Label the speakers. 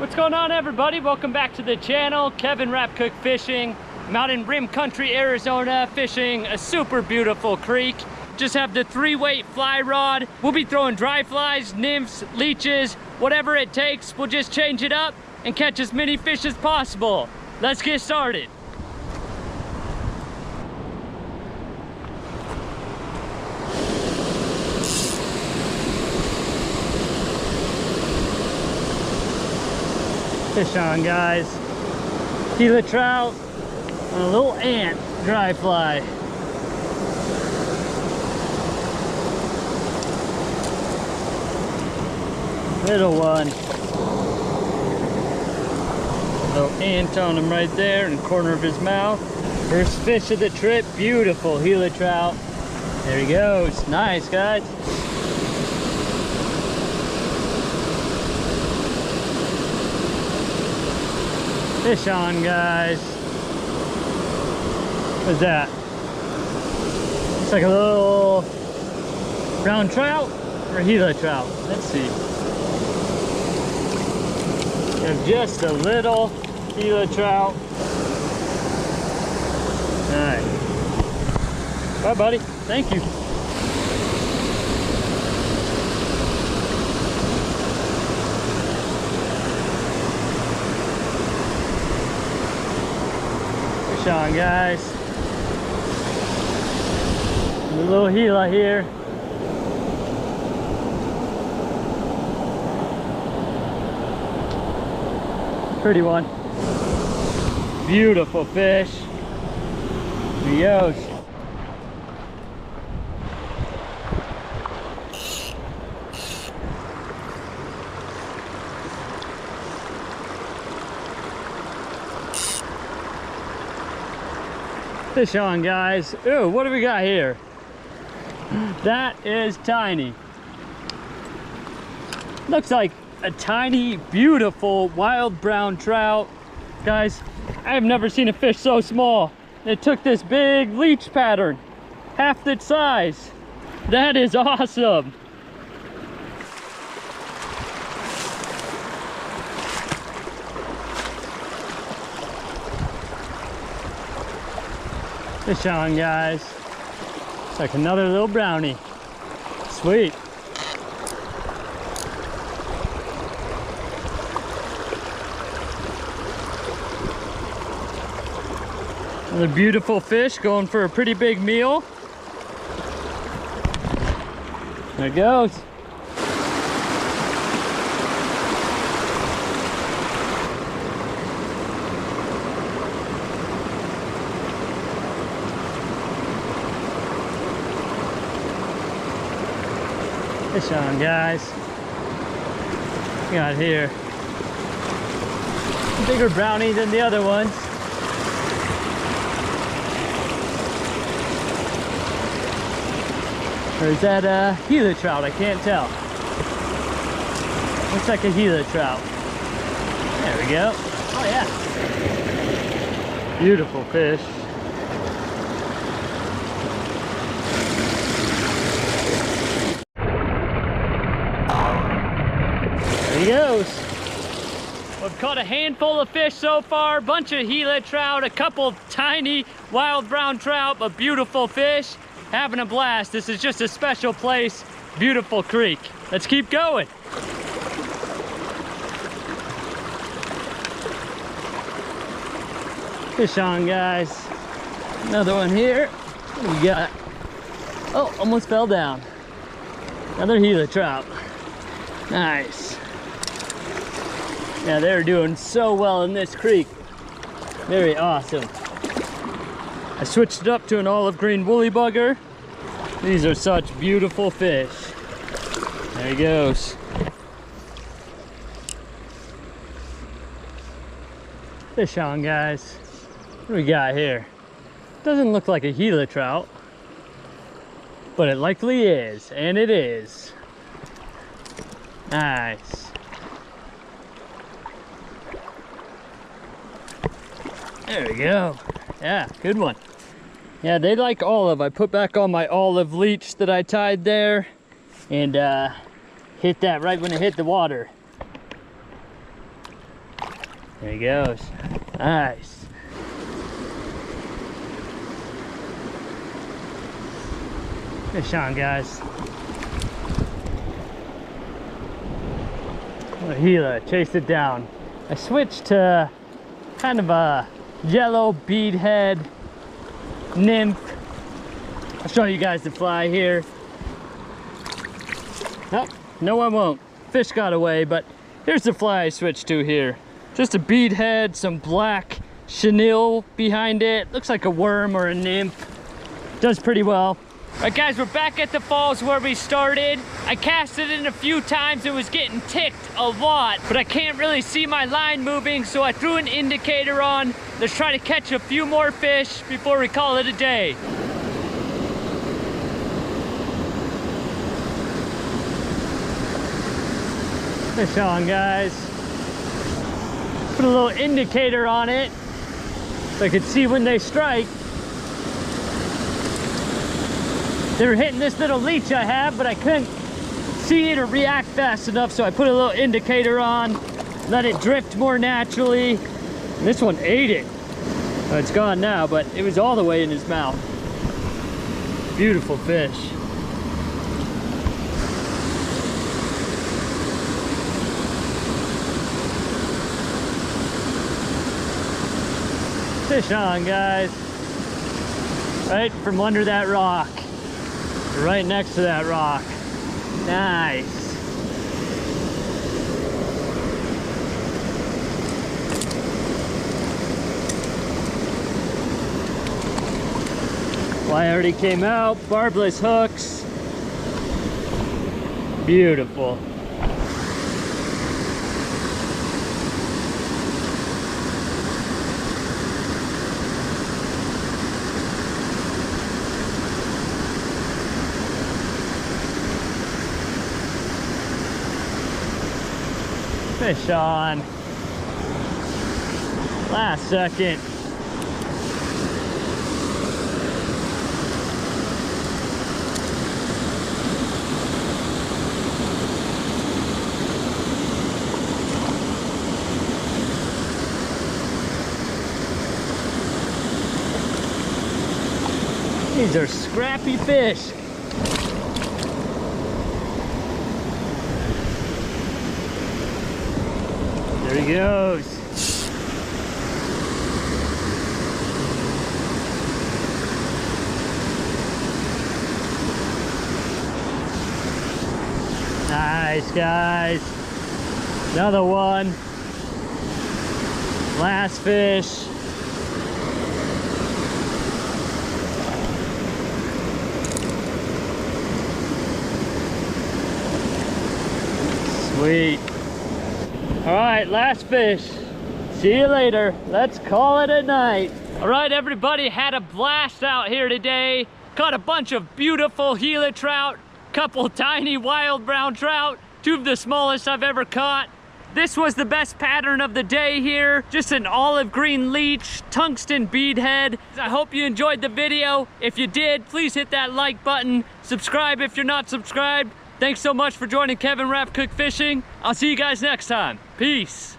Speaker 1: What's going on, everybody? Welcome back to the channel. Kevin Rapkoch Fishing. I'm out in Rim Country, Arizona, fishing a super beautiful creek. Just have the 3-weight fly rod. We'll be throwing dry flies, nymphs, leeches, whatever it takes. We'll just change it up and catch as many fish as possible. Let's get started. Fish on, guys. Gila trout on a little ant dry fly. Little one. Little ant on him right there in the corner of his mouth. First fish of the trip, beautiful Gila trout. There he goes. Nice, guys. Fish on, guys. What's that? It's like a little brown trout or Gila trout. Let's see. We have just a little Gila trout. All right. Bye, buddy. Thank you. Fish on, guys. A little Gila here. Pretty one. Beautiful fish. There he goes. Fish on, guys. Ooh, what do we got here? That is tiny. Looks like a tiny, beautiful, wild brown trout. Guys, I have never seen a fish so small. It took this big leech pattern, half its size. That is awesome. Fish on, guys. It's like another little brownie. Sweet. Another beautiful fish going for a pretty big meal. There it goes. Fish on, guys. We got here a bigger brownie than the other ones. Or is that a Gila trout? I can't tell. Looks like a Gila trout. There we go. Oh yeah. Beautiful fish. There he goes. We've caught a handful of fish so far, a bunch of Gila trout, a couple tiny wild brown trout, but beautiful fish. Having a blast. This is just a special place. Beautiful creek. Let's keep going. Fish on, guys. Another one here. What do we got? Oh, almost fell down. Another Gila trout. Nice. Yeah, they're doing so well in this creek. Very awesome. I switched it up to an olive green woolly bugger. These are such beautiful fish. There he goes. Fish on, guys. What do we got here? Doesn't look like a Gila trout, but it likely is, and it is. Nice. There we go. Yeah, good one. Yeah, they like olive. I put back on my olive leech that I tied there and hit that right when it hit the water. There he goes. Nice. Fish on, guys. Oh, Gila, chased it down. I switched to kind of a yellow beadhead nymph. I'll show you guys the fly here. Oh, no, I won't. Fish got away, but here's the fly I switched to here. Just a beadhead, some black chenille behind it. Looks like a worm or a nymph. Does pretty well. All right, guys, we're back at the falls where we started. I cast it in a few times. It was getting ticked a lot, but I can't really see my line moving, so I threw an indicator on. Let's try to catch a few more fish before we call it a day. Fish on, guys. Put a little indicator on it so I could see when they strike. They were hitting this little leech I have, but I couldn't see it or react fast enough, so I put a little indicator on, let it drift more naturally. And this one ate it. Oh, it's gone now, but it was all the way in his mouth. Beautiful fish. Fish on, guys. Right from under that rock. Right next to that rock. Nice. Fly already came out. Barbless hooks. Beautiful. Fish on. Last second. These are scrappy fish. There he goes. Nice, guys. Another one. Last fish. Sweet. All right, last fish. See you later. Let's call it a night. All right, everybody, had a blast out here today. Caught a bunch of beautiful Gila trout, couple tiny wild brown trout, two of the smallest I've ever caught. This was the best pattern of the day here. Just an olive green leech, tungsten beadhead. I hope you enjoyed the video. If you did, please hit that like button. Subscribe if you're not subscribed. Thanks so much for joining Kevin Rapkoch Fishing. I'll see you guys next time. Peace.